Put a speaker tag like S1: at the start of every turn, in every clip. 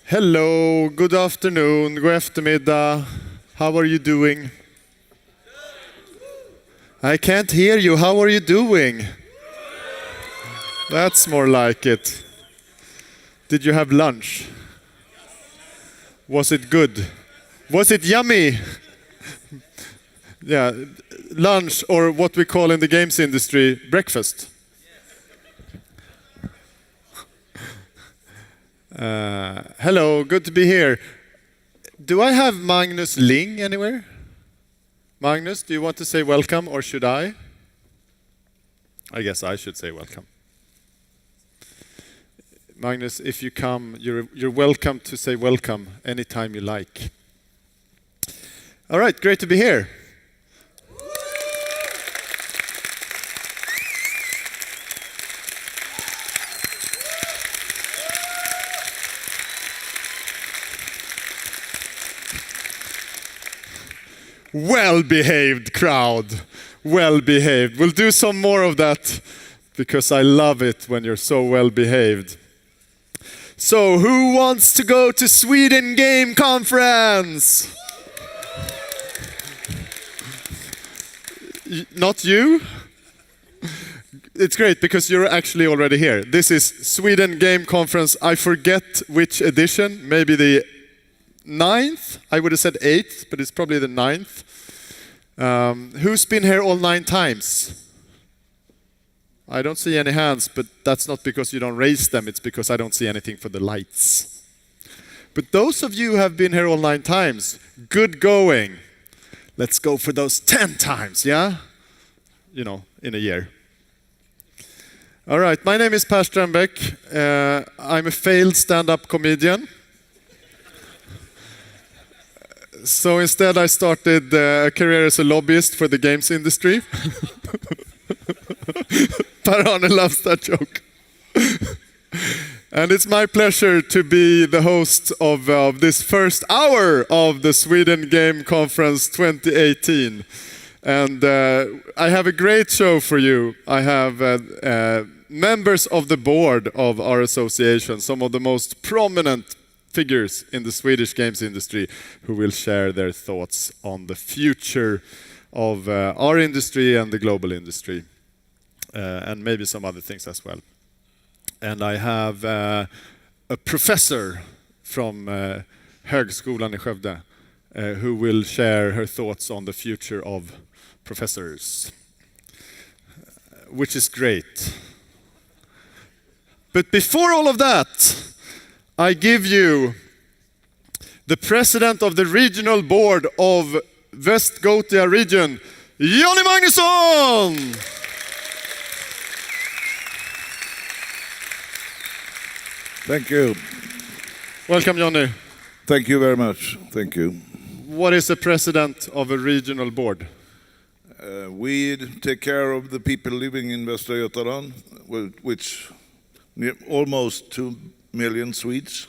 S1: Hello, good afternoon, god eftermiddag. How are you doing? I can't hear you. How are you doing? That's more like it. Did you have lunch? Was it good? Was it yummy? Yeah, lunch, or what we call in the games industry, breakfast. Hello, good to be here. Do I have Magnus Ling anywhere? Magnus, do you want to say welcome, or should I? I guess I should say welcome. Magnus, if you come, you're welcome to say welcome anytime you like. All right, great to be here. Well-behaved crowd, well-behaved. We'll do some more of that because I love it when you're so well-behaved. So, who wants to go to Sweden Game Conference? Not you? It's great because you're actually already here. This is Sweden Game Conference. I forget which edition, maybe the 9th? I would have said 8th, but it's probably the 9th. Who's been here all 9 times? I don't see any hands, but that's not because you don't raise them, it's because I don't see anything for the lights. But those of you who have been here all 9 times, good going. Let's go for those 10 times, yeah? You know, in a year. All right, my name is Per Strömbäck. I'm a failed stand-up comedian. So instead I started a career as a lobbyist for the games industry. Per-Arne loves that joke. And it's my pleasure to be the host of this first hour of the Sweden Game Conference 2018. And I have a great show for you. I have members of the board of our association, some of the most prominent figures in the Swedish games industry, who will share their thoughts on the future of our industry and the global industry, and maybe some other things as well. And I have a professor from Högskolan i Skövde who will share her thoughts on the future of professors, which is great. But before all of that, I give you the president of the regional board of Västgothia region, Johnny Magnusson!
S2: Thank you.
S1: Welcome, Johnny.
S2: Thank you very much. Thank you.
S1: What is the president of a regional board?
S2: We take care of the people living in Västra Götaland, which almost 2 million Swedes,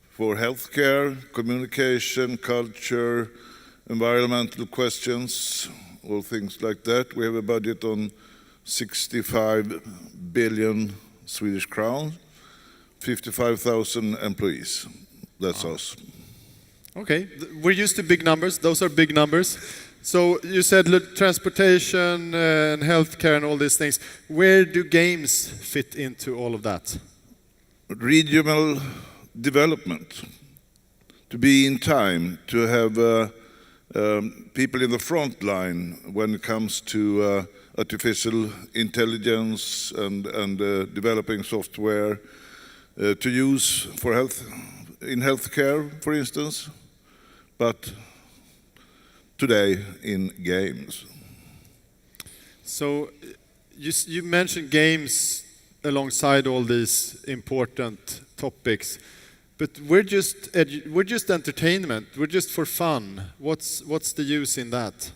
S2: for healthcare, communication, culture, environmental questions, all things like that. We have a budget on 65 billion Swedish crowns, 55,000 employees. That's us.
S1: Okay, we're used to big numbers. Those are big numbers. So you said transportation and healthcare and all these things. Where do games fit into all of that?
S2: Regional development, to be in time, to have people in the front line when it comes to artificial intelligence and developing software to use for in healthcare, for instance, but today in games.
S1: So you mentioned games alongside all these important topics, but we're just entertainment. We're just for fun. What's the use in that?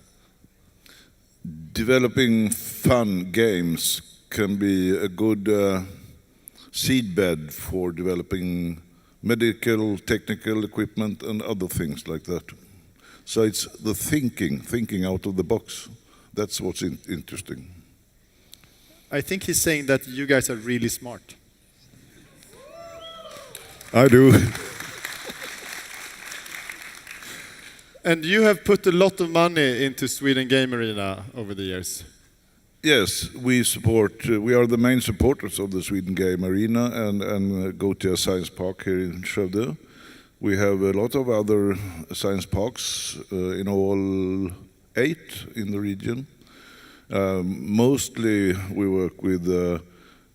S2: Developing fun games can be a good seedbed for developing medical, technical equipment and other things like that. So it's the thinking out of the box. That's what's interesting.
S1: I think he's saying that you guys are really smart.
S2: I do.
S1: And you have put a lot of money into Sweden Game Arena over the years.
S2: Yes, we support. We are the main supporters of the Sweden Game Arena and Gothia Science Park here in Skövde. We have a lot of other science parks, in all 8 in the region. Mostly we work with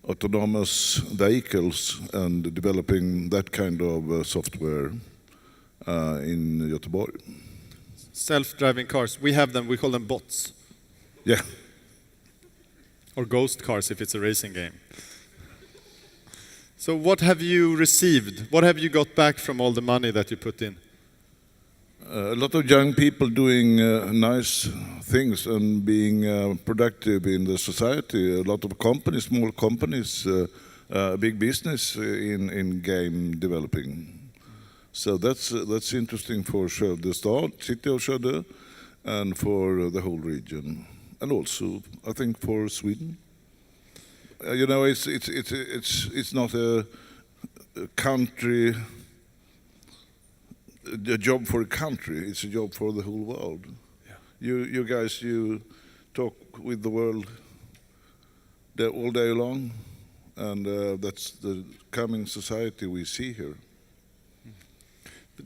S2: autonomous vehicles and developing that kind of software in Göteborg.
S1: Self-driving cars, we have them, we call them bots.
S2: Yeah.
S1: Or ghost cars if it's a racing game. So what have you received? What have you got back from all the money that you put in?
S2: A lot of young people doing nice things and being productive in the society. A lot of companies, small companies, big business in game developing. So that's interesting for Skövde stad, city of Skövde, and for the whole region, and also I think for Sweden. You know, it's not a country. A job for a country, it's a job for the whole world. Yeah. You guys, you talk with the world all day long, and that's the coming society we see here.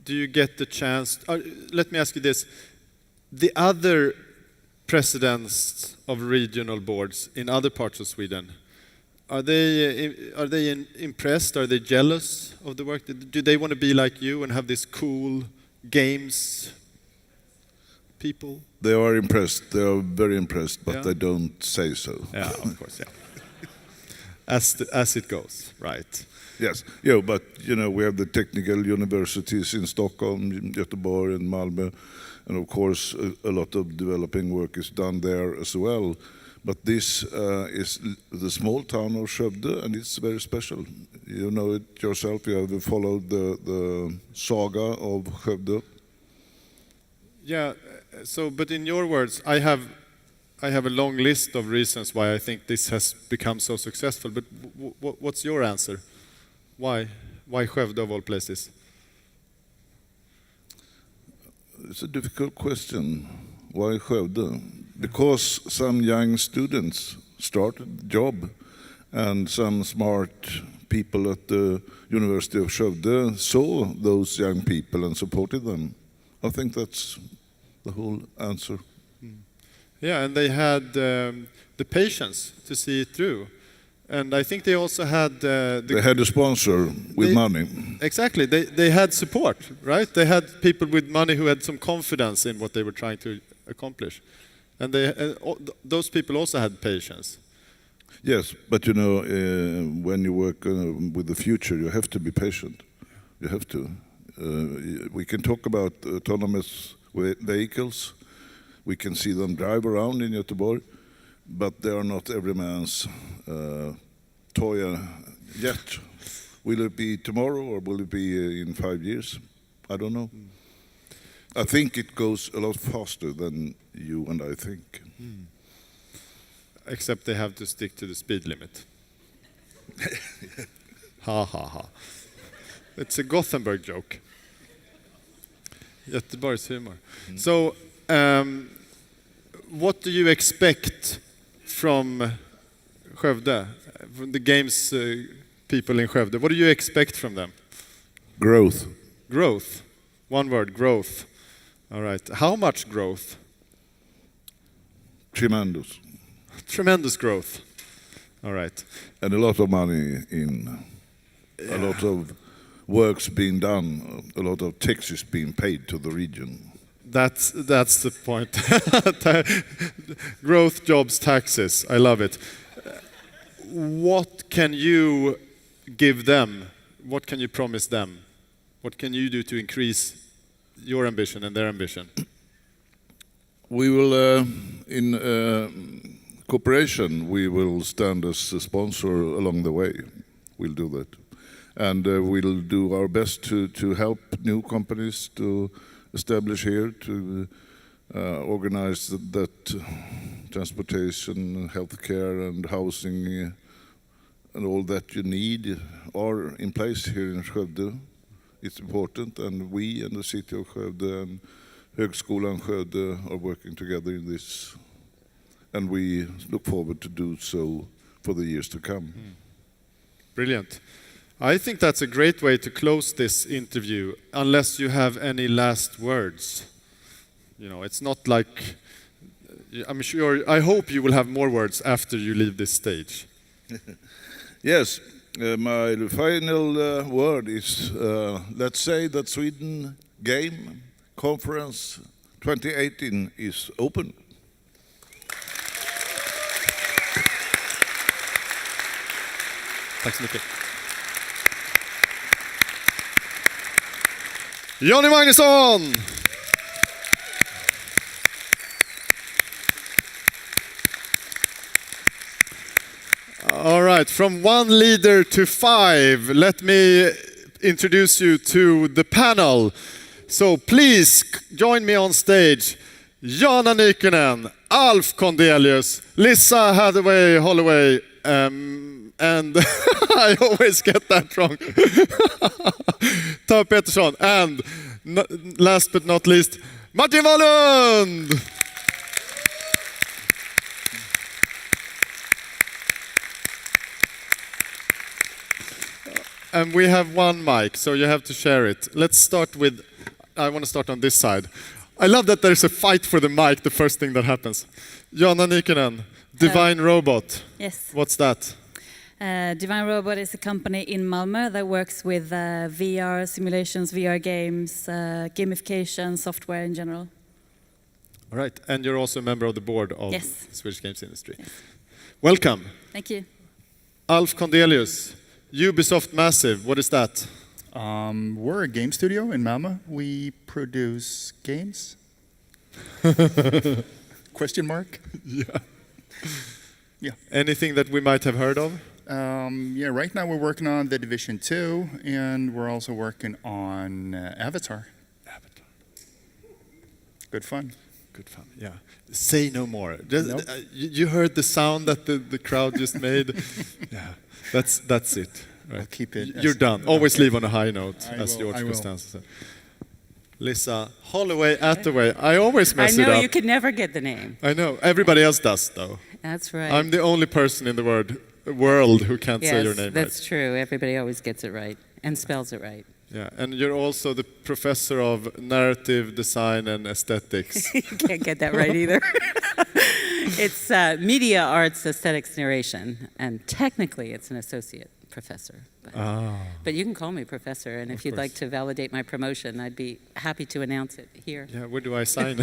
S1: Do you get the chance, let me ask you this, the other presidents of regional boards in other parts of Sweden, are they impressed? Are they jealous of the work? Do they want to be like you and have this cool games people?
S2: They are impressed. They are very impressed, but they don't say so.
S1: Yeah, of course, yeah. As it goes, right?
S2: Yes, yeah, but you know we have the technical universities in Stockholm, Göteborg, and Malmö, and of course a lot of developing work is done there as well. But this is the small town of Skövde, and it's very special. You know it yourself. You have followed the saga of Skövde.
S1: Yeah. So, but in your words, I have a long list of reasons why I think this has become so successful. But what's your answer? Why Skövde of all places?
S2: It's a difficult question. Why Skövde? Because some young students started the job, and some smart people at the University of Skövde saw those young people and supported them. I think that's the whole answer.
S1: Yeah, and they had the patience to see it through. And I think they also had...
S2: they had a sponsor with money.
S1: Exactly. They had support, right? They had people with money who had some confidence in what they were trying to accomplish. And those people also had patience.
S2: Yes, but you know, when you work with the future, you have to be patient. You have to. We can talk about autonomous vehicles. We can see them drive around in Göteborg, but they are not every man's toy yet. Will it be tomorrow or will it be in 5 years? I don't know. I think it goes a lot faster than you and I think.
S1: Except they have to stick to the speed limit. Ha ha ha. It's a Gothenburg joke. Göteborgs humor. So, what do you expect from Skövde, from the games people in Skövde? What do you expect from them?
S2: Growth.
S1: Growth. One word, growth. All right. How much growth?
S2: Tremendous.
S1: Tremendous growth. All right.
S2: And a lot of money in. A lot of works being done. A lot of taxes being paid to the region.
S1: That's the point. Growth, jobs, taxes. I love it. What can you give them? What can you promise them? What can you do to increase your ambition and their ambition?
S2: We will, in cooperation, we will stand as a sponsor along the way. We'll do that. And we'll do our best to help new companies to establish here, to organize that transportation, healthcare and housing and all that you need are in place here in Skövde. It's important, and we and the city of Skövde and Högskolan Skövde are working together in this, and we look forward to do so for the years to come.
S1: Brilliant. I think that's a great way to close this interview, unless you have any last words. You know, it's not like, I hope you will have more words after you leave this stage.
S2: Yes, my final word is, let's say that Sweden Game Conference 2018 is open.
S1: Tack så mycket. Johnny Magnusson! All right, from one leader to 5, let me introduce you to the panel. So please join me on stage. Jana Nykänen, Alf Kondelius, Lisa Hathaway Holloway, and I always get that wrong. Tao Petersson, and last but not least, Martin Wahlund. And we have one mic, so you have to share it. Let's start with, I want to start on this side. I love that there's a fight for the mic, the first thing that happens. Jana Nykänen, Divine Robot.
S3: Yes.
S1: What's that?
S3: Divine Robot is a company in Malmö that works with VR simulations, VR games, gamification, software in general.
S1: All right, and you're also a member of the board of
S3: Yes.
S1: Swedish Games Industry.
S3: Yes.
S1: Welcome.
S3: Thank you.
S1: Alf Kondelius, Ubisoft Massive, what is that?
S4: We're a game studio in Malmö. We produce games. Question mark?
S1: Yeah.
S4: Yeah.
S1: Anything that we might have heard of?
S4: Yeah, right now we're working on The Division 2, and we're also working on Avatar.
S1: Avatar.
S4: Good fun.
S1: Good fun, yeah. Say no more.
S4: Nope.
S1: You heard the sound that the crowd just made? Yeah, that's it. Right.
S4: I'll keep it.
S1: You're done. Always
S4: Okay.
S1: leave on a high note,
S4: I
S1: as
S4: will,
S1: George
S4: I will.
S1: Costanza said. Lisa Holloway Attaway. I always
S5: I
S1: mess it
S5: know
S1: up.
S5: you could never get the name.
S1: I know. Everybody else does, though.
S5: That's right.
S1: I'm the only person in the world who can't
S5: yes,
S1: say your name
S5: that's
S1: right.
S5: true. Everybody always gets it right and spells it right.
S1: Yeah, and you're also the professor of narrative design and aesthetics.
S5: You can't get that right either. It's media arts, aesthetics, narration, and technically it's an associate professor. But you can call me professor, and if you'd like to validate my promotion, I'd be happy to announce it here.
S1: Yeah, where do I sign?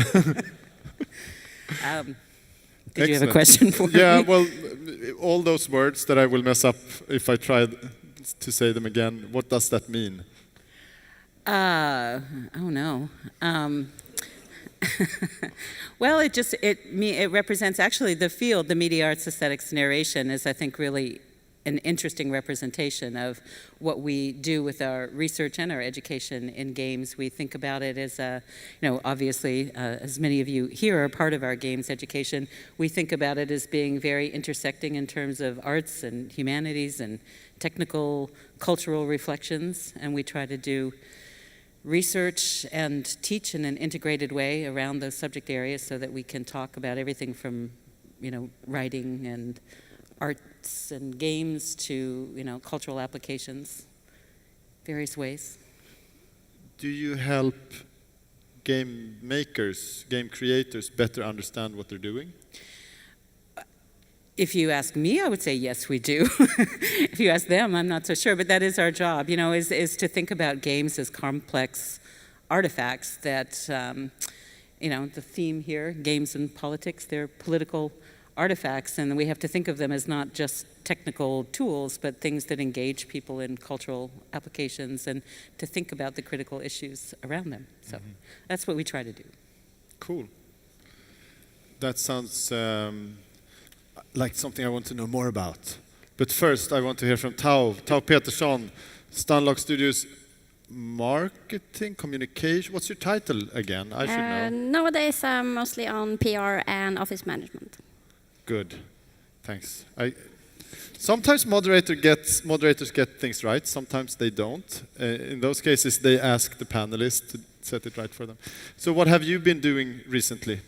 S5: Did you have a question for me?
S1: Yeah, well, all those words that I will mess up if I try to say them again, what does that mean?
S5: Oh no. Well, it represents actually the field. The media arts, aesthetics, narration is, I think, really an interesting representation of what we do with our research and our education in games. We think about it as, obviously, as many of you here are part of our games education, we think about it as being very intersecting in terms of arts and humanities and technical, cultural reflections, and we try to do research and teach in an integrated way around those subject areas so that we can talk about everything from, writing and arts and games to, cultural applications, various ways.
S1: Do you help game makers, game creators better understand what they're doing?
S5: If you ask me, I would say yes, we do. If you ask them, I'm not so sure, but that is our job, is to think about games as complex artifacts that, the theme here, games and politics, they're political artifacts, and we have to think of them as not just technical tools, but things that engage people in cultural applications and to think about the critical issues around them. So that's what we try to do.
S1: Cool. That sounds like something I want to know more about. But first, I want to hear from Tao Petersson, Stunlock Studios marketing, communication. What's your title again? I should know.
S6: Nowadays, I'm mostly on PR and office management.
S1: Good, thanks. Sometimes moderators get things right, sometimes they don't. In those cases, they ask the panelists set it right for them. So what have you been doing recently?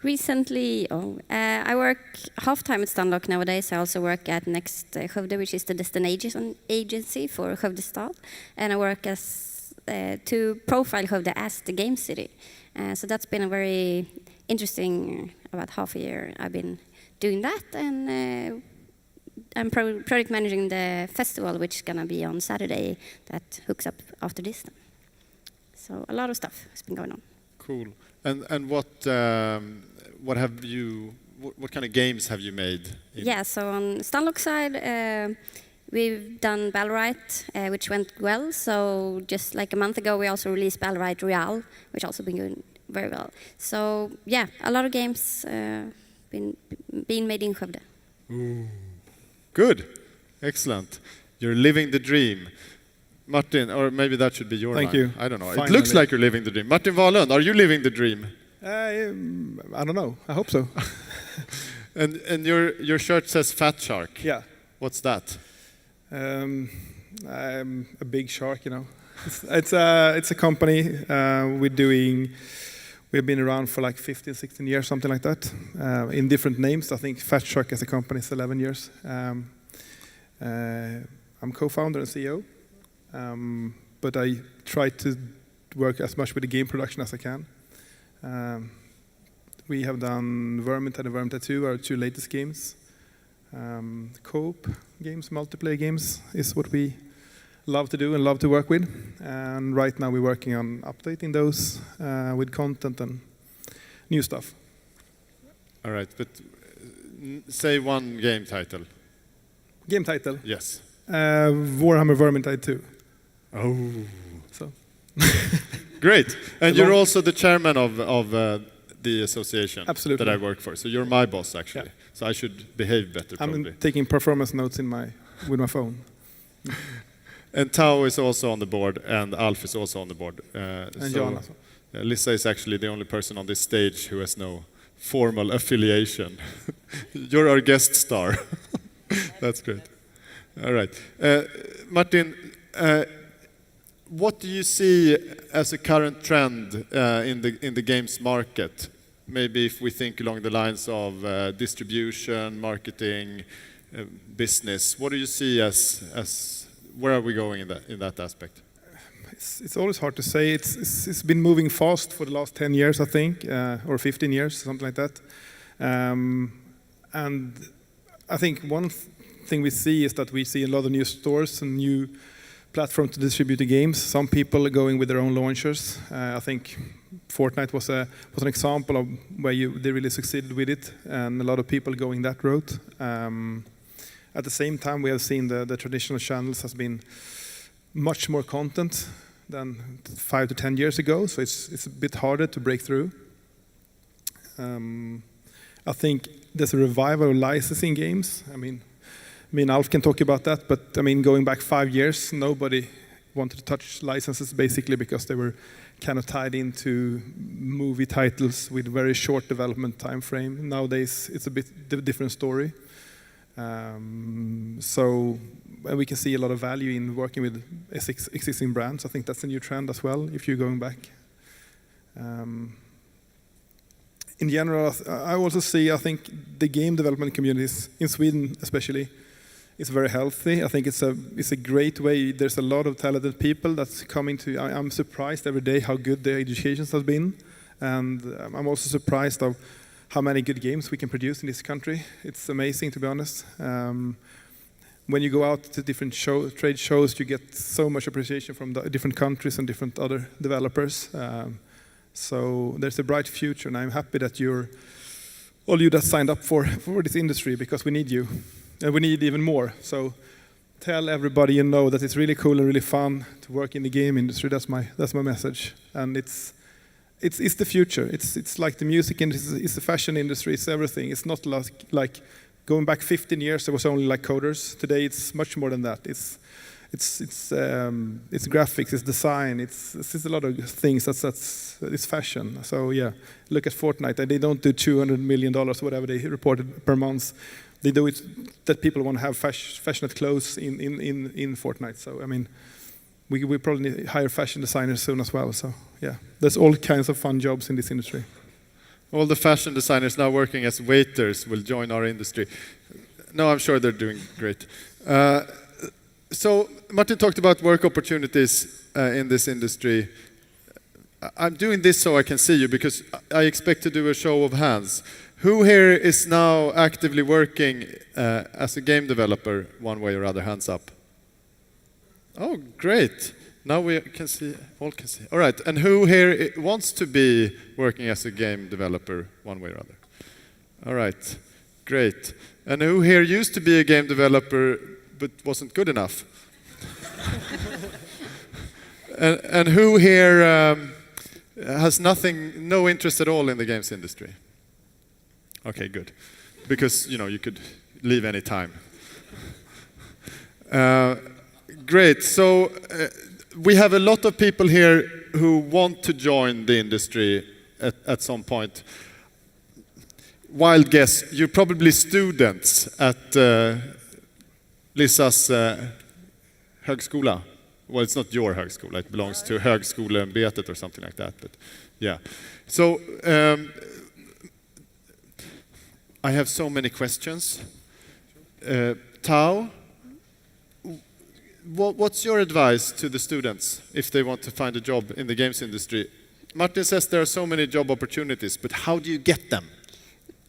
S6: Recently, I work half-time at Stunlock nowadays. I also work at Next Skövde, which is the destination agency for Skövde Stad. And I work as to profile Skövde as the game city. So that's been a very interesting, about half a year I've been doing that. And I'm project managing the festival, which is going to be on Saturday, that hooks up after this. So a lot of stuff has been going on.
S1: Cool. And what have you? What kind of games have you made?
S6: Yeah, so on Stunlock side, we've done Ballrite, which went well. So just like a month ago, we also released Ballrite Royale, which also been going very well. So yeah, a lot of games being made in Skövde.
S1: Good, excellent. You're living the dream. Martin, or maybe that should be your
S7: Thank
S1: line.
S7: you.
S1: I don't know.
S7: Finally.
S1: It looks like you're living the dream. Martin Wahlund, are you living the dream?
S7: I don't know. I hope so.
S1: And your shirt says Fat Shark.
S7: Yeah.
S1: What's that?
S7: I'm a big shark, you know. It's a company. We've been around for like 15, 16 years, something like that, in different names. I think Fat Shark as a company is 11 years. I'm co-founder and CEO, but I try to work as much with the game production as I can. We have done Vermintide and Vermintide 2, our two latest games. Co-op games, multiplayer games is what we love to do and love to work with. And right now we're working on updating those with content and new stuff.
S1: All right, but say one game title.
S7: Game title?
S1: Yes.
S7: Warhammer Vermintide 2.
S1: Oh.
S7: So.
S1: Great. And you're also the chairman of the association.
S7: Absolutely.
S1: That I work for. So you're my boss, actually.
S7: Yeah.
S1: So I should behave better, probably.
S7: I'm taking performance notes with my phone.
S1: And Tao is also on the board, and Alf is also on the board.
S7: And Jan as well.
S1: Lisa is actually the only person on this stage who has no formal affiliation. You're our guest star. That's great. All right. Martin, what do you see as a current trend in the games market? Maybe if we think along the lines of distribution, marketing, business, what do you see as where are we going in that aspect?
S7: It's always hard to say. It's been moving fast for the last 10 years, I think, or 15 years, something like that. And I think one thing we see is that we see a lot of new stores and new platforms to distribute the games. Some people are going with their own launchers. I think Fortnite was an example of where they really succeeded with it, and a lot of people going that route. At the same time, we have seen the traditional channels has been much more content than 5 to 10 years ago, so it's a bit harder to break through. I think there's a revival of licensing games. I mean, Alf can talk about that, but I mean, going back 5 years, nobody wanted to touch licenses basically because they were kind of tied into movie titles with very short development time frame. Nowadays, it's a bit different story. So we can see a lot of value in working with existing brands. I think that's a new trend as well, if you're going back. In general, I also see, I think the game development communities in Sweden especially is very healthy. I think it's a great way. There's a lot of talented people that's coming to. I'm surprised every day how good the education has been, and I'm also surprised of how many good games we can produce in this country. It's amazing, to be honest. When you go out to different trade shows, you get so much appreciation from the different countries and different other developers. So there's a bright future, and I'm happy that all you that signed up for this industry, because we need you, and we need even more. So tell everybody you know that it's really cool and really fun to work in the game industry. That's my message, and it's the future. It's like the music industry, it's the fashion industry, it's everything. It's not like going back 15 years, there was only like coders. Today it's much more than that. It's graphics, it's design, it's a lot of things. It's fashion. So yeah, look at Fortnite. They don't do $200 million, whatever they reported per month. They do it that people want to have fashionable clothes in Fortnite. So I mean, we probably need to hire fashion designers soon as well. So yeah, there's all kinds of fun jobs in this industry.
S1: All the fashion designers now working as waiters will join our industry. No, I'm sure they're doing great. So Martin talked about work opportunities in this industry. I'm doing this so I can see you because I expect to do a show of hands. Who here is now actively working as a game developer one way or other? Hands up. Oh, great. Now we can see, all can see. All right, and who here wants to be working as a game developer one way or other? All right, great. And who here used to be a game developer but wasn't good enough? and who here has no interest at all in the games industry? Okay, good. Because, you could leave any time. Great, so we have a lot of people here who want to join the industry at some point. Wild guess, you're probably students at Lissa's högskola. Well, it's not your högskola, it belongs to Högskoleämbetet or something like that, but yeah. So, I have so many questions. Tao, what's your advice to the students if they want to find a job in the games industry? Martin says there are so many job opportunities, but how do you get them?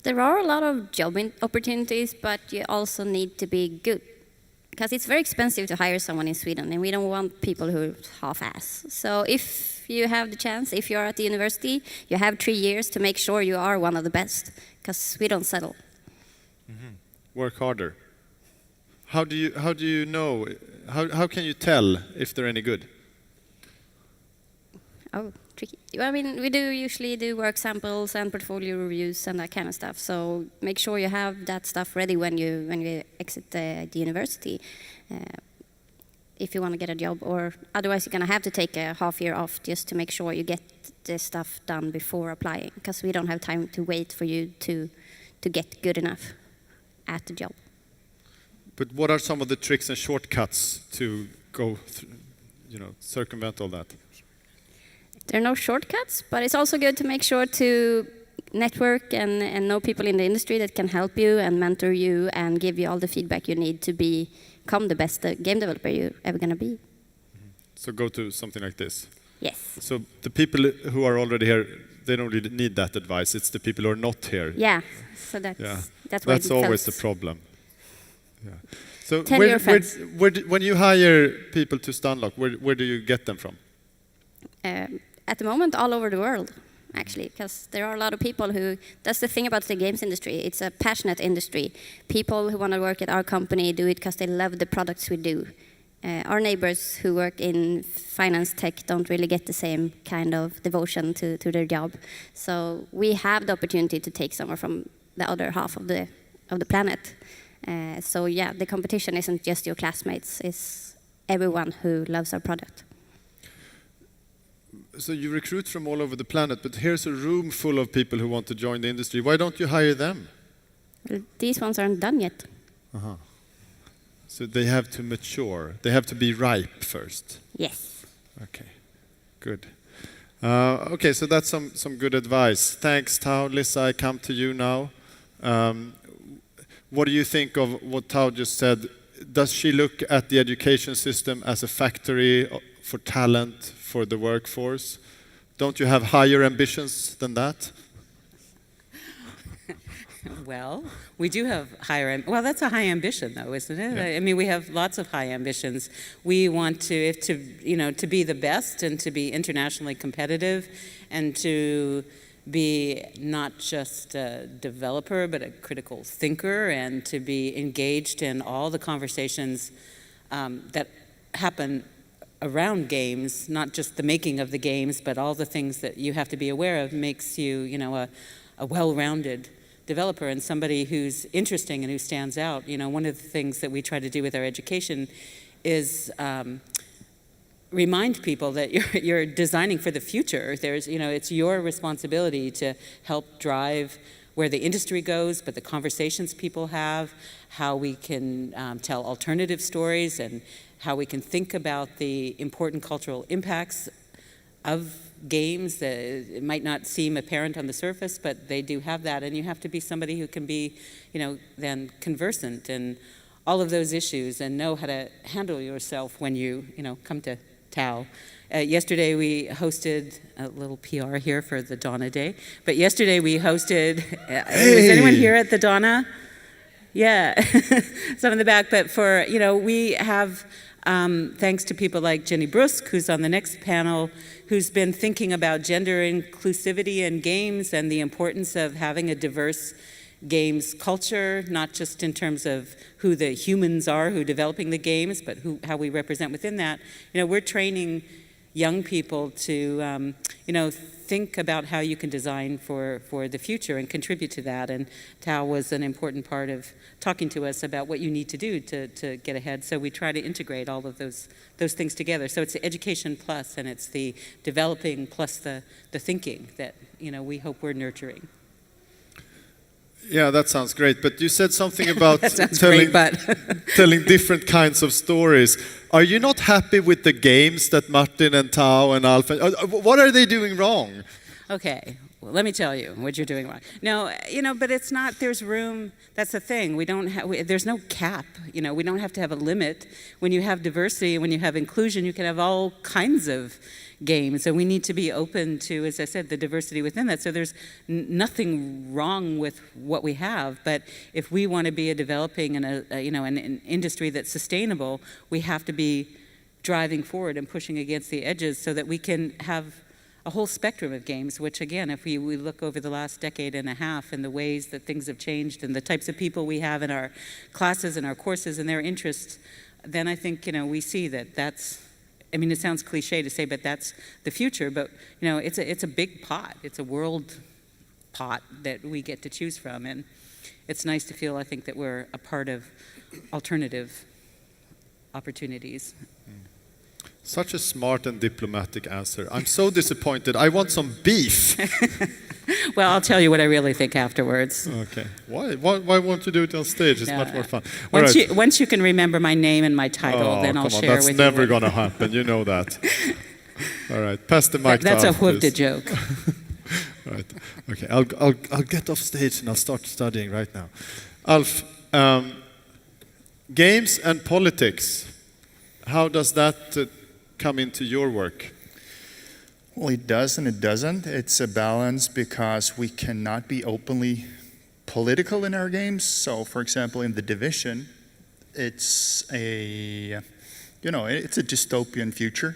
S6: There are a lot of job opportunities, but you also need to be good. Because it's very expensive to hire someone in Sweden, and we don't want people who half-ass. So if you have the chance, if you're at the university, you have 3 years to make sure you are one of the best, because we don't settle.
S1: Mm-hmm. Work harder. How do you know? How can you tell if they're any good?
S6: Oh, tricky. I mean, we usually do work samples and portfolio reviews and that kind of stuff. So make sure you have that stuff ready when you exit the university, if you want to get a job. Or otherwise, you're going to have to take a half year off just to make sure you get the stuff done before applying, because we don't have time to wait for you to get good enough at the job.
S1: But what are some of the tricks and shortcuts to go through, circumvent all that?
S6: There are no shortcuts, but it's also good to make sure to network and know people in the industry that can help you and mentor you and give you all the feedback you need to become the best game developer you're ever going to be.
S1: So go to something like this.
S6: Yes.
S1: So the people who are already here, they don't really need that advice. It's the people who are not here.
S6: Yeah. So that's
S1: always the problem. Yeah. So
S6: Tell your friends.
S1: when you hire people to Stunlock, where do you get them from?
S6: At the moment, all over the world, actually, because there are a lot of people who, that's the thing about the games industry, it's a passionate industry. People who want to work at our company do it because they love the products we do. Our neighbors who work in finance tech don't really get the same kind of devotion to their job. So we have the opportunity to take someone from the other half of the planet. So yeah, the competition isn't just your classmates, it's everyone who loves our product.
S1: So you recruit from all over the planet, but here's a room full of people who want to join the industry. Why don't you hire them?
S6: Well, these ones aren't done yet.
S1: Uh-huh. So they have to mature. They have to be ripe first.
S6: Yes.
S1: Okay, good. Okay, so that's some good advice. Thanks, Tao. Lissa, I come to you now. What do you think of what Tao just said? Does she look at the education system as a factory for talent for the workforce? Don't you have higher ambitions than that?
S5: Well, we do have well, that's a high ambition, though, isn't it?
S1: Yeah.
S5: I mean, we have lots of high ambitions. We want to be the best and to be internationally competitive and to be not just a developer, but a critical thinker, and to be engaged in all the conversations that happen around games, not just the making of the games, but all the things that you have to be aware of makes you, a well-rounded developer and somebody who's interesting and who stands out. One of the things that we try to do with our education is remind people that you're designing for the future. It's your responsibility to help drive where the industry goes, but the conversations people have, how we can tell alternative stories, and how we can think about the important cultural impacts of games. It might not seem apparent on the surface, but they do have that, and you have to be somebody who can be, then conversant in all of those issues and know how to handle yourself when you, come to TAO. Yesterday we hosted a little PR here for the Donna Day, but yesterday we hosted, is anyone here at the Donna? Yeah, some in the back, but we have, thanks to people like Jenny Brusk, who's on the next panel, who's been thinking about gender inclusivity in games and the importance of having a diverse games culture, not just in terms of who the humans are who are developing the games, but how we represent within that. We're training young people to, think about how you can design for the future and contribute to that. And TAO was an important part of talking to us about what you need to do to get ahead. So we try to integrate all of those things together. So it's the education plus, and it's the developing plus the thinking that, we hope we're nurturing.
S1: Yeah, that sounds great. But you said something about
S5: That sounds
S1: telling,
S5: great, but
S1: telling different kinds of stories. Are you not happy with the games that Martin and Tao and Alf? What are they doing wrong?
S5: Okay, well, let me tell you what you're doing wrong. No, but it's not, there's room, that's the thing. There's no cap, we don't have to have a limit. When you have diversity, when you have inclusion, you can have all kinds of games, and we need to be open to, as I said, the diversity within that. So there's nothing wrong with what we have, but if we want to be a developing and an industry that's sustainable, we have to be driving forward and pushing against the edges so that we can have a whole spectrum of games, which again, if we look over the last decade and a half and the ways that things have changed and the types of people we have in our classes and our courses and their interests, then I think, we see that's, it sounds cliche to say, but that's the future, but it's a big pot. It's a world pot that we get to choose from, and it's nice to feel, I think, that we're a part of alternative opportunities.
S1: Such a smart and diplomatic answer. I'm so disappointed. I want some beef.
S5: Well, I'll tell you what I really think afterwards.
S1: Okay. Why won't you do it on stage? It's much more fun.
S5: Once you can remember my name and my title, then I'll share with you.
S1: That's never going to happen. You know that. All right. Pass the mic to
S5: That's
S1: Alf,
S5: a Skövde
S1: please.
S5: joke.
S1: All right. Okay. I'll get off stage and I'll start studying right now. Alf, games and politics. How does that come into your work?
S4: Well, it does and it doesn't. It's a balance because we cannot be openly political in our games. So, for example, in The Division, it's a dystopian future.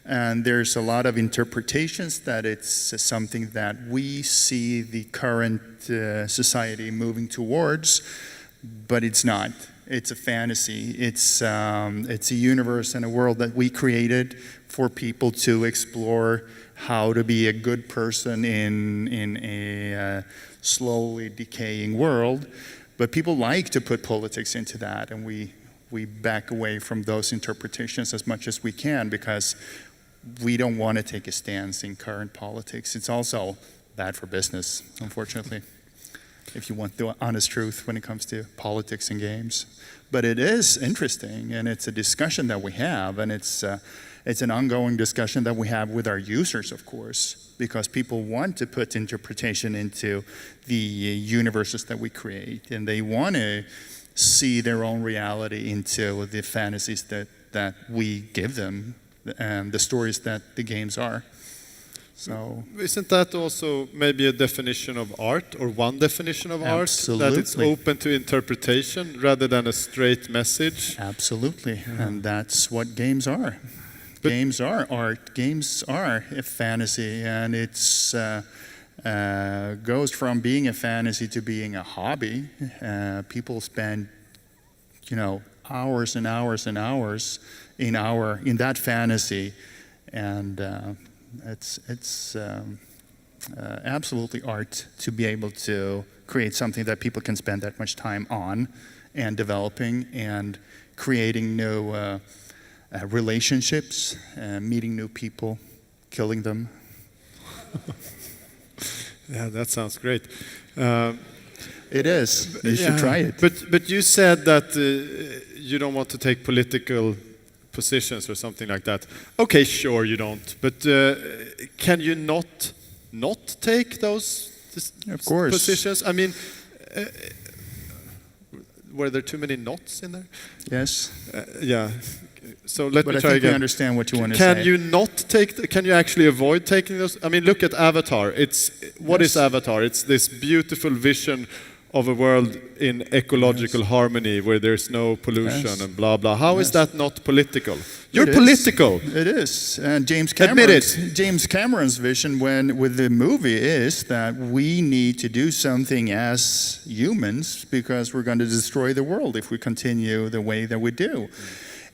S4: And there's a lot of interpretations that it's something that we see the current society moving towards, but it's not. It's a fantasy. It's a universe and a world that we created for people to explore how to be a good person in a slowly decaying world. But people like to put politics into that, and we back away from those interpretations as much as we can because we don't want to take a stance in current politics. It's also bad for business, unfortunately, if you want the honest truth when it comes to politics and games. But it is interesting, and it's a discussion that we have, and it's an ongoing discussion that we have with our users, of course, because people want to put interpretation into the universes that we create, and they want to see their own reality into the fantasies that we give them, and the stories that the games are. So,
S1: isn't that also maybe a definition of art, or one definition of
S4: absolutely.
S1: art, that it's open to interpretation rather than a straight message?
S4: Absolutely, and that's what games are. But games are art. Games are a fantasy, and it's goes from being a fantasy to being a hobby. People spend, hours and hours and hours in that fantasy, and it's absolutely art to be able to create something that people can spend that much time on and developing and creating new relationships, meeting new people, killing them.
S1: Yeah, that sounds great.
S4: It is. You should try it.
S1: But you said that you don't want to take political positions or something like that. Okay, sure you don't. But can you not take those
S4: Of course.
S1: positions? I mean, were there too many knots in there?
S4: Yes.
S1: Yeah. So let
S4: But
S1: me
S4: I
S1: try
S4: think we
S1: again.
S4: understand what you want to say.
S1: Can you not take? Can you actually avoid taking those? I mean, look at Avatar. What is Avatar? It's this beautiful vision of a world in ecological harmony where there's no pollution and blah blah. How is that not political? You're
S4: It is.
S1: political.
S4: It is. And
S1: Admit it.
S4: James Cameron's vision with the movie is that we need to do something as humans because we're going to destroy the world if we continue the way that we do.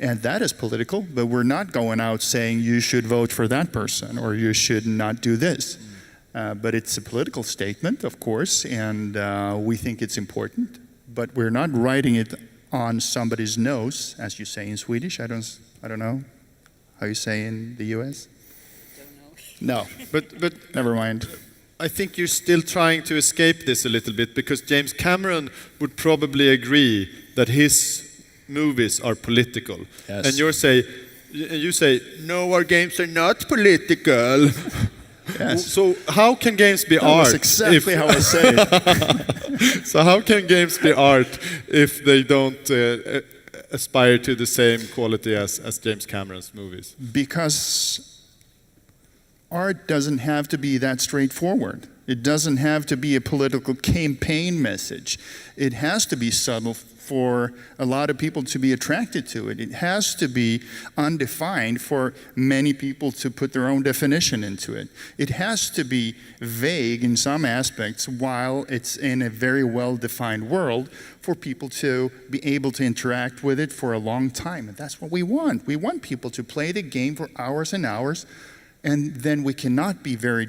S4: And that is political, but we're not going out saying you should vote for that person or you should not do this. But it's a political statement, of course, and we think it's important. But we're not writing it on somebody's nose, as you say in Swedish. I don't know how you say in the U.S. No,
S1: But
S4: never mind.
S1: I think you're still trying to escape this a little bit because James Cameron would probably agree that his movies are political.
S4: Yes.
S1: And you say, no, our games are not political.
S4: Yes.
S1: So how can games be
S4: That
S1: art?
S4: was exactly how I say it.
S1: So how can games be art if they don't aspire to the same quality as James Cameron's movies?
S4: Because art doesn't have to be that straightforward. It doesn't have to be a political campaign message. It has to be subtle for a lot of people to be attracted to it. It has to be undefined for many people to put their own definition into it. It has to be vague in some aspects while it's in a very well-defined world for people to be able to interact with it for a long time. And that's what we want. We want people to play the game for hours and hours, and then we cannot be very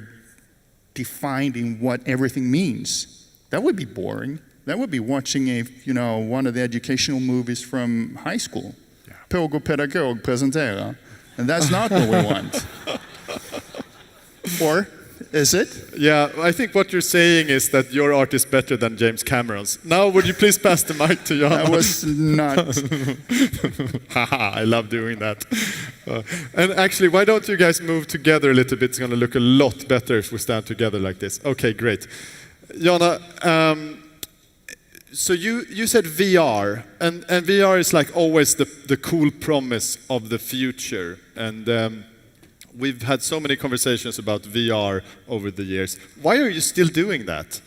S4: defined in what everything means. That would be boring. That would be watching one of the educational movies from high school. Påg pedagog presentera. And that's not what we want. Or is it?
S1: Yeah, I think what you're saying is that your art is better than James Cameron's. Now, would you please pass the mic to Jan?
S4: That was not.
S1: Haha, I love doing that. And actually, why don't you guys move together a little bit? It's going to look a lot better if we stand together like this. Okay, great. Jana, so you said VR, and VR is like always the cool promise of the future. And we've had so many conversations about VR over the years. Why are you still doing that?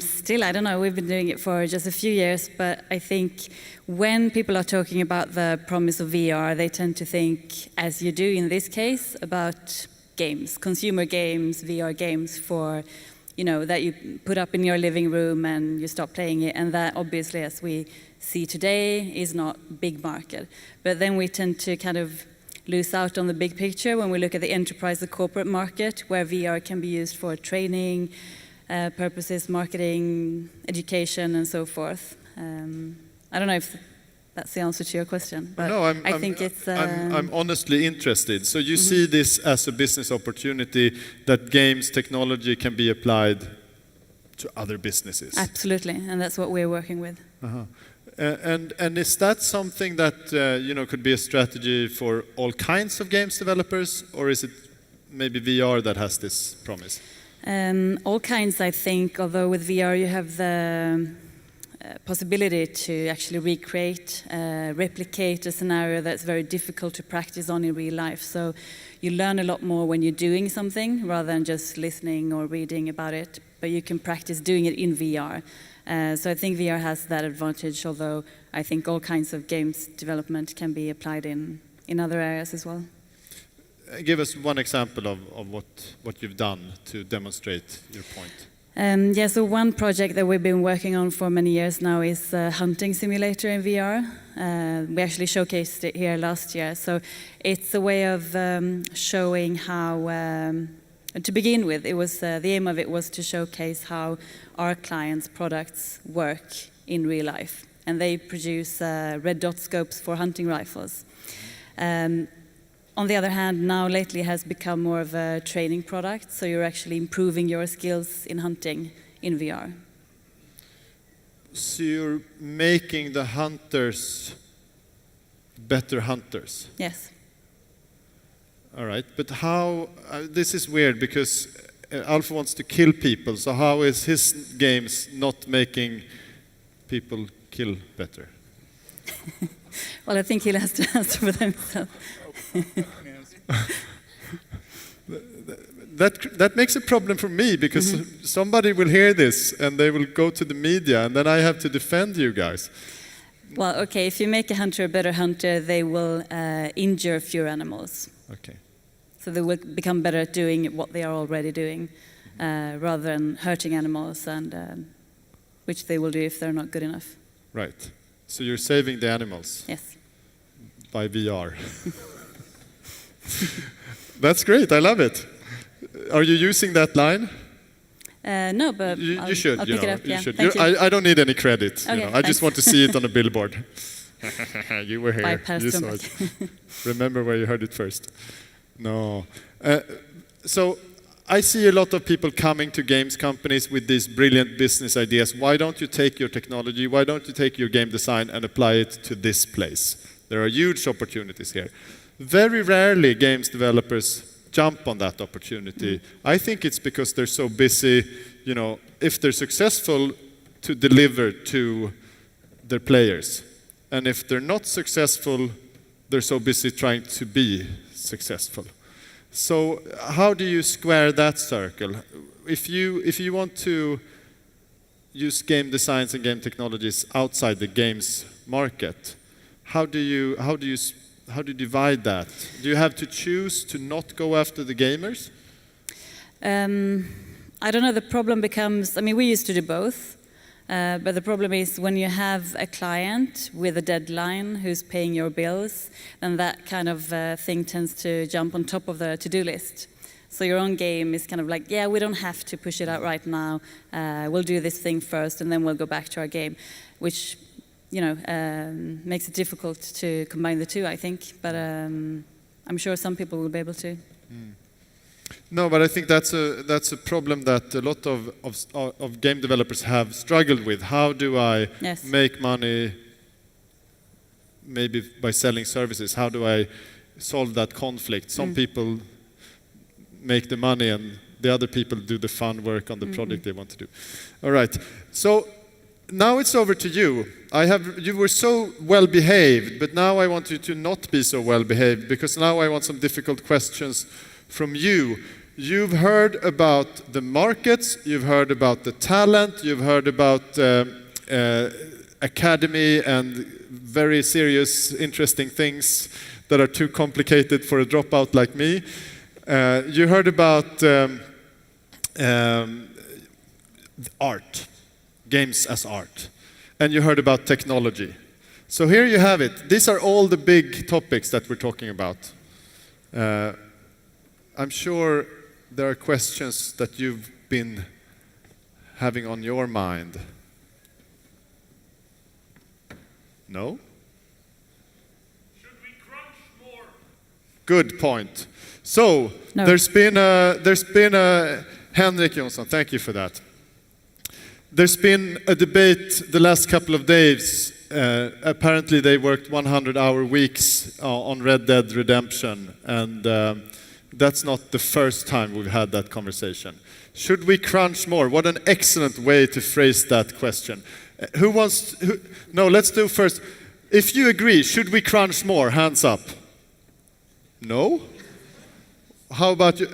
S3: Still, I don't know. We've been doing it for just a few years, but I think when people are talking about the promise of VR, they tend to think, as you do in this case, about games, consumer games, VR games for that you put up in your living room and you stop playing it. And that obviously, as we see today, is not big market. But then we tend to kind of lose out on the big picture when we look at the enterprise, the corporate market, where VR can be used for training purposes, marketing, education, and so forth. I don't know if that's the answer to your question, but
S1: no,
S3: I think it's...
S1: I'm honestly interested. So you see this as a business opportunity that games technology can be applied to other businesses?
S3: Absolutely, and that's what we're working with.
S1: And is that something that could be a strategy for all kinds of games developers, or is it maybe VR that has this promise?
S3: All kinds, I think, although with VR you have the possibility to actually recreate, replicate a scenario that's very difficult to practice on in real life. So you learn a lot more when you're doing something rather than just listening or reading about it, but you can practice doing it in VR. So I think VR has that advantage, although I think all kinds of games development can be applied in other areas as well.
S1: Give us one example of what you've done to demonstrate your point.
S3: So one project that we've been working on for many years now is a hunting simulator in VR. We actually showcased it here last year. So it's a way of showing how, to begin with, it was the aim of it was to showcase how our clients' products work in real life. And they produce red dot scopes for hunting rifles. on the other hand, now lately has become more of a training product, so you're actually improving your skills in hunting in VR.
S1: So you're making the hunters better hunters.
S3: Yes.
S1: All right, but how? This is weird because Alpha wants to kill people. So how is his games not making people kill better?
S3: Well, I think he'll have to answer for himself.
S1: That makes a problem for me because somebody will hear this and they will go to the media and then I have to defend you guys.
S3: Well, okay, if you make a hunter a better hunter, they will injure fewer animals.
S1: Okay.
S3: So they will become better at doing what they are already doing, rather than hurting animals, and which they will do if they're not good enough.
S1: Right. So you're saving the animals.
S3: Yes.
S1: By VR. That's great. I love it. Are you using that line?
S3: No, but
S1: you should.
S3: I'll pick it up.
S1: You
S3: Yeah.
S1: should.
S3: Thank you.
S1: I don't need any credit.
S3: Okay,
S1: I just
S3: thanks.
S1: want to see it on a billboard. You were here.
S3: By Per
S1: You saw
S3: Strömberg.
S1: it. Remember where you heard it first. No. So I see a lot of people coming to games companies with these brilliant business ideas. Why don't you take your technology? Why don't you take your game design and apply it to this place? There are huge opportunities here. Very rarely games developers jump on that opportunity. I think it's because they're so busy, if they're successful, to deliver to their players. And if they're not successful, they're so busy trying to be successful. So how do you square that circle? If you want to use game designs and game technologies outside the games market, how do you divide that? Do you have to choose to not go after the gamers?
S3: I don't know. The problem becomes, we used to do both. But the problem is when you have a client with a deadline who's paying your bills, then that kind of thing tends to jump on top of the to-do list. So your own game is kind of like, yeah, we don't have to push it out right now. We'll do this thing first and then we'll go back to our game, which makes it difficult to combine the two, I think. But I'm sure some people will be able to.
S1: No, but I think that's a problem that a lot of game developers have struggled with. How do I make money, maybe by selling services? How do I solve that conflict? Some people make the money and the other people do the fun work on the project they want to do. All right. So now it's over to you. You were so well behaved, but now I want you to not be so well behaved because now I want some difficult questions from you. You've heard about the markets, you've heard about the talent, you've heard about academy and very serious, interesting things that are too complicated for a dropout like me. You heard about art, games as art, and you heard about technology. So here you have it. These are all the big topics that we're talking about. I'm sure there are questions that you've been having on your mind. No?
S8: Should we crunch more?
S1: Good point. So
S3: No.
S1: there's been a Henrik Jonsson, thank you for that. There's been a debate the last couple of days. Apparently they worked 100-hour weeks on Red Dead Redemption, and that's not the first time we've had that conversation. Should we crunch more? What an excellent way to phrase that question. No, let's do first. If you agree, should we crunch more? Hands up. No? How about you?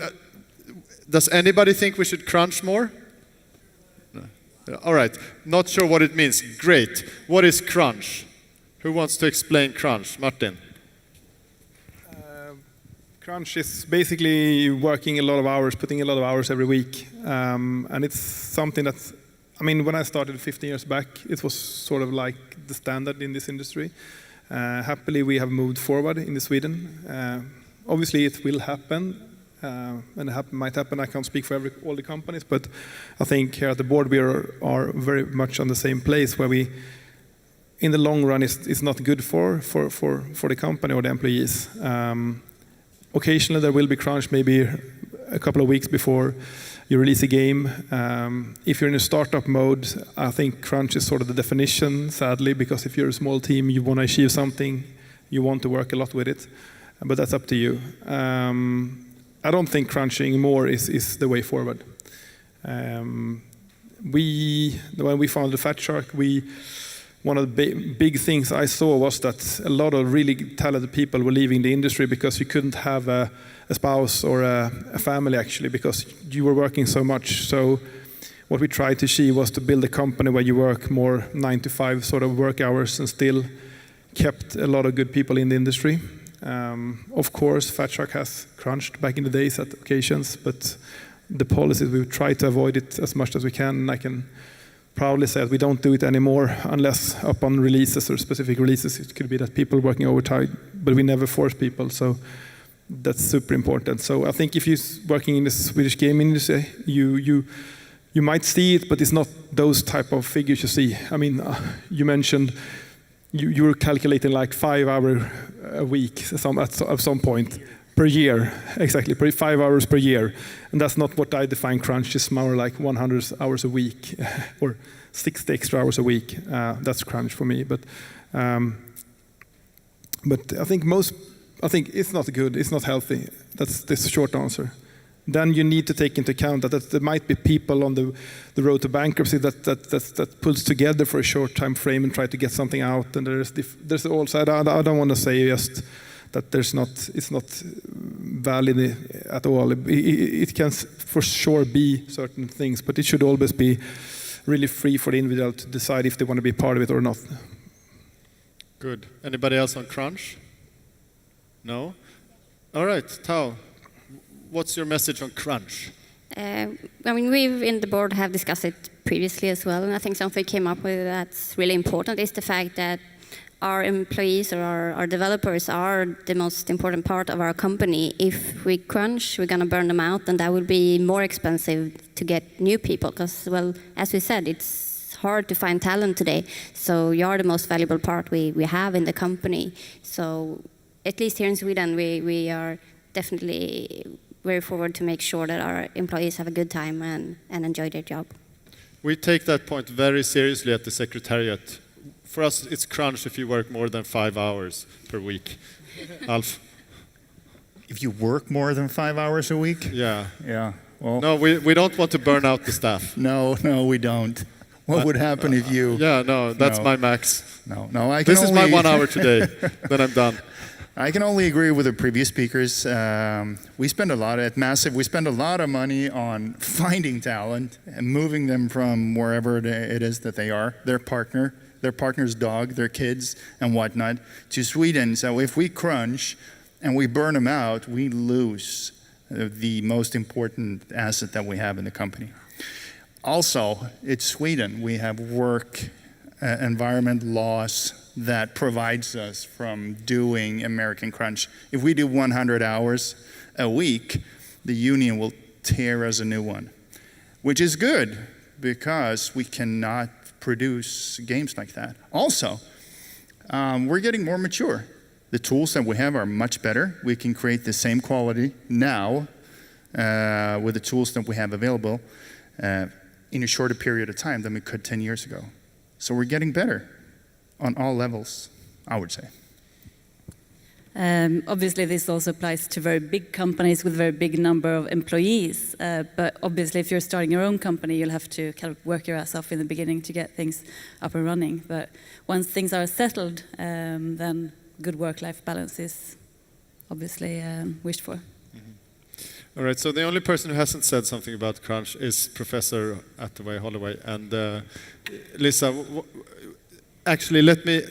S1: Does anybody think we should crunch more? No. All right. Not sure what it means. Great. What is crunch? Who wants to explain crunch? Martin.
S7: Crunch is basically working a lot of hours, putting a lot of hours every week. And it's something that's, when I started 15 years back, it was sort of like the standard in this industry. Happily, we have moved forward in Sweden. Obviously, it will happen, and it might happen. I can't speak for all the companies, but I think here at the board, we are very much on the same place where we, in the long run, it's not good for the company or the employees. occasionally there will be crunch, maybe a couple of weeks before you release a game. If you're in a startup mode, I think crunch is sort of the definition, sadly, because if you're a small team, you want to achieve something, you want to work a lot with it, but that's up to you. I don't think crunching more is the way forward. When we founded Fat Shark, one of the big things I saw was that a lot of really talented people were leaving the industry because you couldn't have a spouse or a family, actually, because you were working so much. So what we tried to achieve was to build a company where you work more 9 to 5 sort of work hours and still kept a lot of good people in the industry. Of course, Fat Shark has crunched back in the days at occasions, but the policies, we try to avoid it as much as we can. And I can proudly say that we don't do it anymore unless upon releases or specific releases. It could be that people are working overtime, but we never force people. So that's super important. So I think if you're working in the Swedish game industry, you might see it, but it's not those type of figures you see. I mean, you mentioned you were calculating like 5 hours a week at some point per year, exactly, 5 hours per year. And that's not what I define crunch. It's more like 100 hours a week or 60 extra hours a week. That's crunch for me. But I think it's not good. It's not healthy. That's the short answer. Then you need to take into account that there might be people on the road to bankruptcy that pulls together for a short time frame and try to get something out. And there's also, I don't want to say just that it's not valid at all. It can for sure be certain things, but it should always be really free for the individual to decide if they want to be part of it or not.
S1: Good. Anybody else on crunch? No? All right, Tao, what's your message on crunch?
S6: I mean, we in the board have discussed it previously as well, and I think something came up with that's really important is the fact that our employees or our developers are the most important part of our company. If we crunch, we're going to burn them out, and that will be more expensive to get new people because, well, as we said, it's hard to find talent today. So you are the most valuable part we have in the company. So at least here in Sweden, we are definitely very forward to make sure that our employees have a good time and enjoy their job.
S1: We take that point very seriously at the Secretariat. For us, it's crunch if you work more than 5 hours per week. Alf?
S4: If you work more than 5 hours a week?
S1: Yeah.
S4: Yeah. Well,
S1: No, we don't want to burn out the staff.
S4: no, we don't. What would happen if you...
S1: Yeah, no, that's
S4: No.
S1: my max.
S4: No, I can
S1: This is
S4: only...
S1: my 1 hour today, then I'm done.
S4: I can only agree with the previous speakers. We spend a lot at Massive. We spend a lot of money on finding talent and moving them from wherever it is that they are, their partner's dog, their kids, and whatnot, to Sweden. So if we crunch and we burn them out, we lose the most important asset that we have in the company. Also, it's Sweden. We have work environment laws that provides us from doing American crunch. If we do 100 hours a week, the union will tear us a new one, which is good because we cannot produce games like that. Also, we're getting more mature. The tools that we have are much better. We can create the same quality now with the tools that we have available in a shorter period of time than we could 10 years ago. So we're getting better on all levels, I would say.
S3: Obviously, this also applies to very big companies with a very big number of employees. But obviously, if you're starting your own company, you'll have to kind of work your ass off in the beginning to get things up and running. But once things are settled, then good work-life balance is obviously wished for.
S1: All right, so the only person who hasn't said something about crunch is Professor Attaway Holloway. And Lisa, actually, let me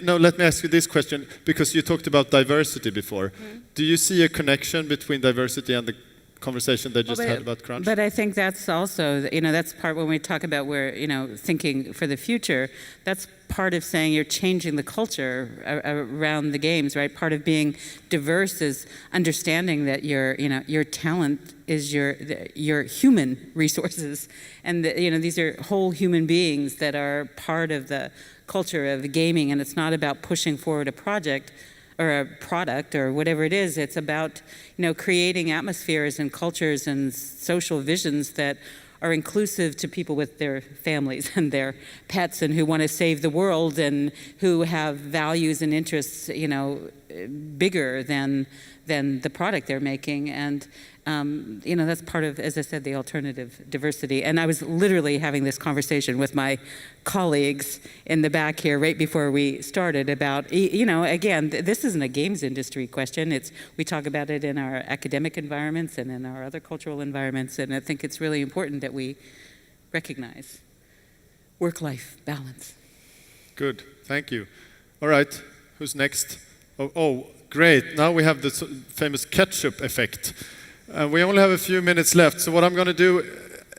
S1: ask you this question, because you talked about diversity before. Do you see a connection between diversity and the conversation they just had about crunch?
S5: But I think that's also, that's part when we talk about where, thinking for the future, that's part of saying you're changing the culture around the games, right? Part of being diverse is understanding that your talent is your human resources, and these are whole human beings that are part of the culture of gaming, and it's not about pushing forward a project or a product or whatever it is. It's about, creating atmospheres and cultures and social visions that are inclusive to people with their families and their pets and who want to save the world and who have values and interests, bigger than the product they're making. And, that's part of, as I said, the alternative diversity. And I was literally having this conversation with my colleagues in the back here right before we started about, again, this isn't a games industry question. We talk about it in our academic environments and in our other cultural environments. And I think it's really important that we recognize work-life balance.
S1: Good, thank you. All right, who's next? Oh, great. Now we have the famous ketchup effect. We only have a few minutes left, so what I'm going to do,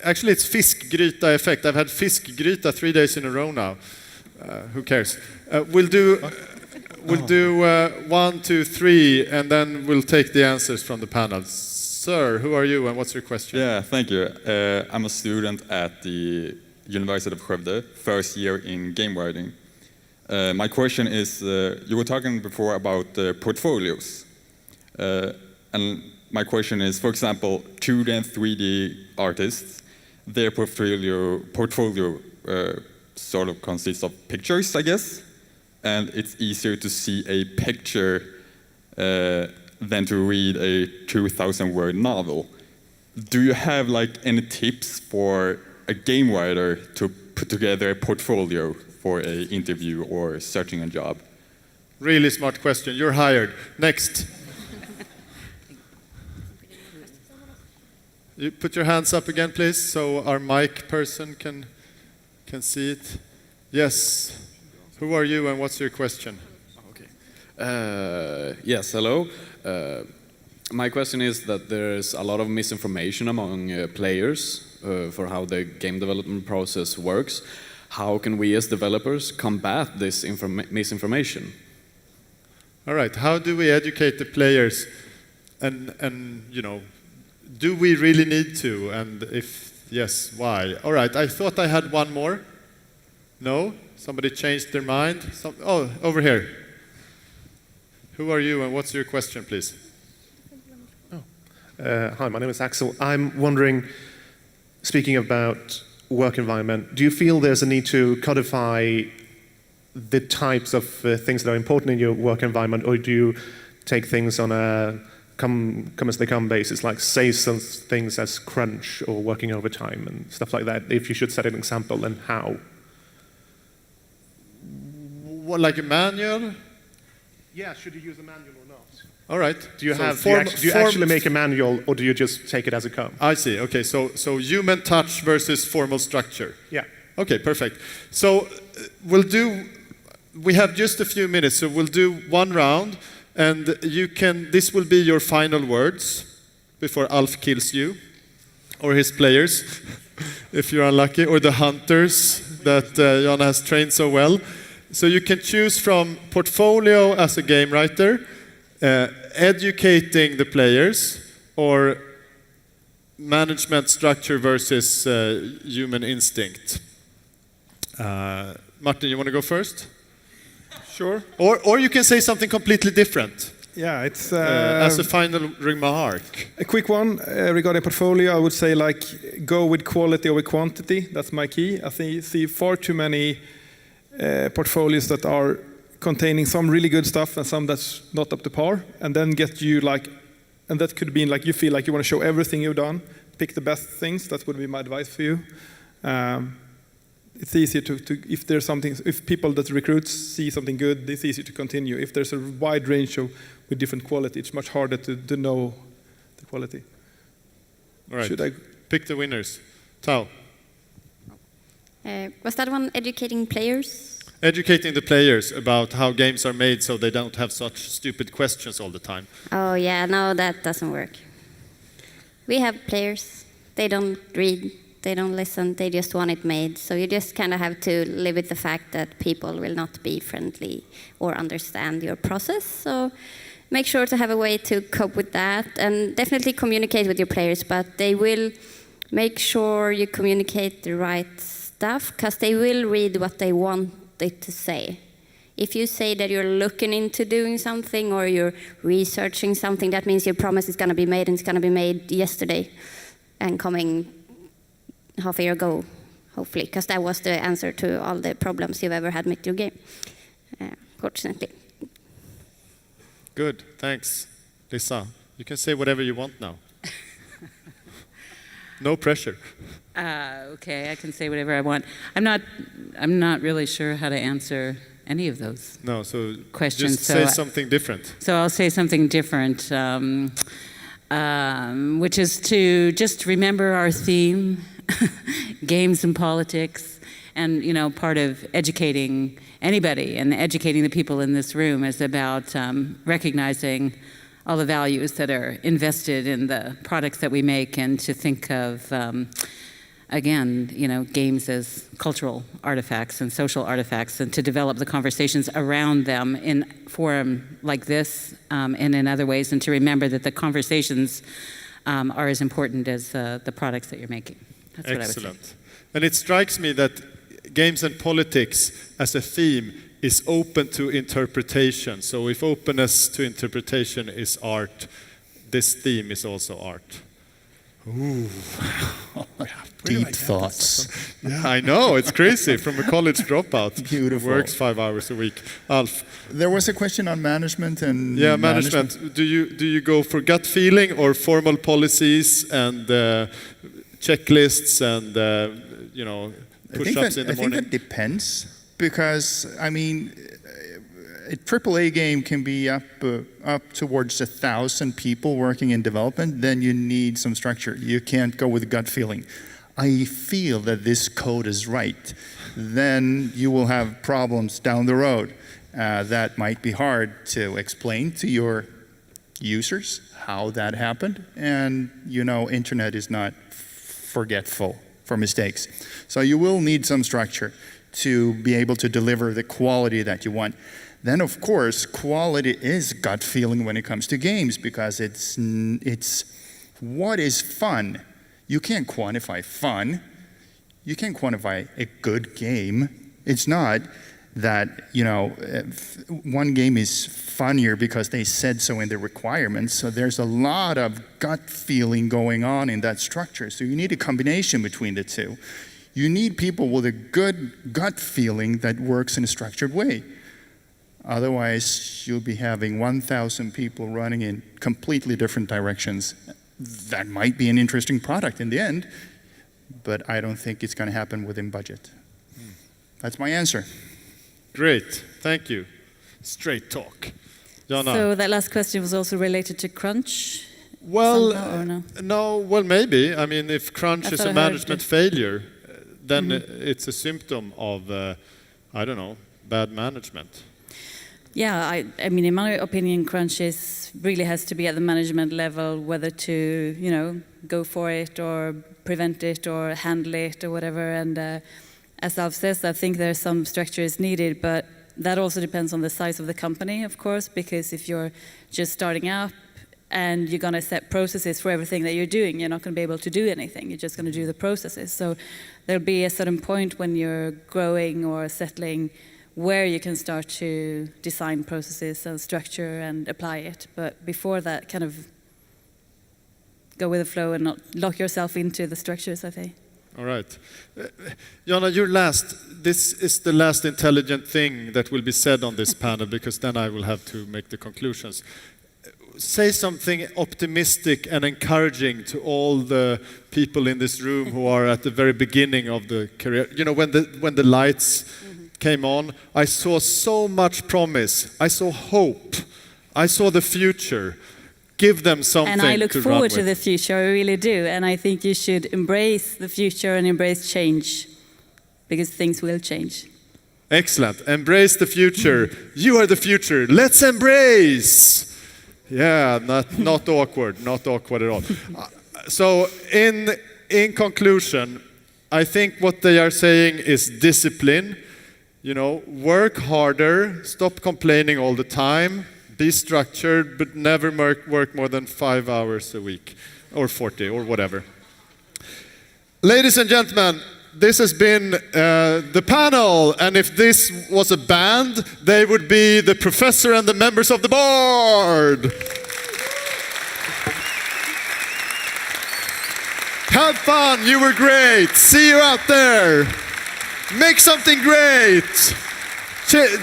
S1: actually it's fiskgryta effect. I've had fiskgryta 3 days in a row now. Who cares? We'll do 1, 2, 3, and then we'll take the answers from the panel. Sir, who are you and what's your question?
S9: Yeah, thank you. I'm a student at the University of Skövde, first year in game writing. My question is, you were talking before about portfolios. And my question is, for example, 2D and 3D artists, their portfolio sort of consists of pictures, I guess, and it's easier to see a picture than to read a 2,000-word novel. Do you have any tips for a game writer to put together a portfolio for an interview or searching a job?
S1: Really smart question. You're hired. Next. You put your hands up again, please, so our mic person can see it. Yes. Who are you and what's your question?
S10: Okay. Yes, hello. My question is that there's a lot of misinformation among players for how the game development process works. How can we as developers combat this misinformation?
S1: All right. How do we educate the players? And do we really need to? And if yes, why? All right. I thought I had one more. No? Somebody changed their mind? Over here. Who are you and what's your question, please?
S11: Hi, my name is Axel. I'm wondering, speaking about work environment, do you feel there's a need to codify the types of things that are important in your work environment, or do you take things on a come as they come basis, like say some things as crunch or working overtime and stuff like that? If you should set an example, then how?
S1: What, like a manual?
S11: Yeah, should you use a manual or not?
S1: All right.
S11: Do you actually make a manual, or do you just take it as it comes?
S1: I see. Okay, so human touch versus formal structure.
S11: Yeah.
S1: Okay, perfect. So we have just a few minutes, so we'll do one round, and this will be your final words before Alf kills you, or his players, if you're unlucky, or the hunters that Jana has trained so well. So you can choose from portfolio as a game writer, educating the players, or management structure versus human instinct. Martin, you want to go first?
S7: Sure.
S1: Or you can say something completely different.
S7: Yeah, it's
S1: as a final remark.
S7: a quick one regarding portfolio. I would say go with quality over quantity. That's my key. I see far too many portfolios that are containing some really good stuff and some that's not up to par, and then get you and that could be you feel like you want to show everything you've done, pick the best things. That would be my advice for you. It's easier if people that recruit see something good, it's easier to continue. If there's a wide range with different quality, it's much harder to know the quality.
S1: All right.
S7: Should I
S1: pick the winners? Tao.
S6: Was that one educating players?
S1: Educating the players about how games are made so they don't have such stupid questions all the time.
S6: Oh yeah, no, that doesn't work. We have players. They don't read, they don't listen, they just want it made. So you just kind of have to live with the fact that people will not be friendly or understand your process. So make sure to have a way to cope with that, and definitely communicate with your players, but they will make sure you communicate the right stuff, because they will read what they want it to say. If you say that you're looking into doing something or you're researching something, that means your promise is going to be made, and it's going to be made yesterday and coming half a year ago, hopefully, because that was the answer to all the problems you've ever had with your game, fortunately.
S1: Good, thanks. Lisa, you can say whatever you want now. No pressure.
S5: Okay, I can say whatever I want. I'm not really sure how to answer any of those.
S1: No, so
S5: questions.
S1: Just say something different.
S5: So I'll say something different, which is to just remember our theme, games and politics, and part of educating anybody and educating the people in this room is about recognizing all the values that are invested in the products that we make, and to think of, again, games as cultural artifacts and social artifacts, and to develop the conversations around them in forum like this and in other ways, and to remember that the conversations are as important as the products that you're making. That's what I would say.
S1: Excellent. And it strikes me that games and politics as a theme is open to interpretation. So if openness to interpretation is art, this theme is also art. Ooh.
S4: Deep thoughts.
S1: Yeah, I know, it's crazy. From a college dropout.
S4: Beautiful.
S1: Works 5 hours a week. Alf.
S4: There was a question on management and...
S1: Yeah, management. Do you go for gut feeling or formal policies and checklists and, push-ups in the morning?
S4: I think that depends. Because, I mean, a AAA game can be up towards 1,000 people working in development, then you need some structure. You can't go with gut feeling. I feel that this code is right. Then you will have problems down the road that might be hard to explain to your users how that happened. And, internet is not forgetful for mistakes. So you will need some structure to be able to deliver the quality that you want. Then, of course, quality is gut feeling when it comes to games, because it's what is fun. You can't quantify fun. You can't quantify a good game. It's not that, one game is funnier because they said so in the requirements. So there's a lot of gut feeling going on in that structure. So you need a combination between the two. You need people with a good gut feeling that works in a structured way. Otherwise, you'll be having 1,000 people running in completely different directions. That might be an interesting product in the end, but I don't think it's going to happen within budget. That's my answer.
S1: Great, thank you. Straight talk. Jana.
S3: So that last question was also related to crunch?
S1: Well,
S3: somehow, or no?
S1: No, well, maybe. I mean, if crunch is a management failure, then it's a symptom of, bad management.
S3: Yeah, I mean, in my opinion, crunch really has to be at the management level, whether to, go for it or prevent it or handle it or whatever. And as Alf says, I think there's some structure is needed, but that also depends on the size of the company, of course, because if you're just starting up and you're going to set processes for everything that you're doing, you're not going to be able to do anything. You're just going to do the processes. So there'll be a certain point when you're growing or settling where you can start to design processes and structure and apply it. But before that, kind of go with the flow and not lock yourself into the structures, I think.
S1: All right. Jana, you're last. This is the last intelligent thing that will be said on this panel, because then I will have to make the conclusions. Say something optimistic and encouraging to all the people in this room who are at the very beginning of the career. When the lights came on, I saw so much promise. I saw hope. I saw the future. Give them something to run with.
S3: And I look forward to the future, I really do. And I think you should embrace the future and embrace change, because things will change.
S1: Excellent. Embrace the future. You are the future. Let's embrace. Yeah, not awkward. Not awkward at all. So in conclusion, I think what they are saying is discipline. Work harder, stop complaining all the time, be structured, but never work more than 5 hours a week, or 40, or whatever. Ladies and gentlemen, this has been the panel, and if this was a band, they would be the professor and the members of the board. Have fun, you were great. See you out there. Make something great.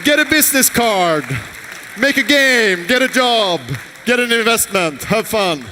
S1: Get a business card. Make a game, get a job, get an investment. Have fun.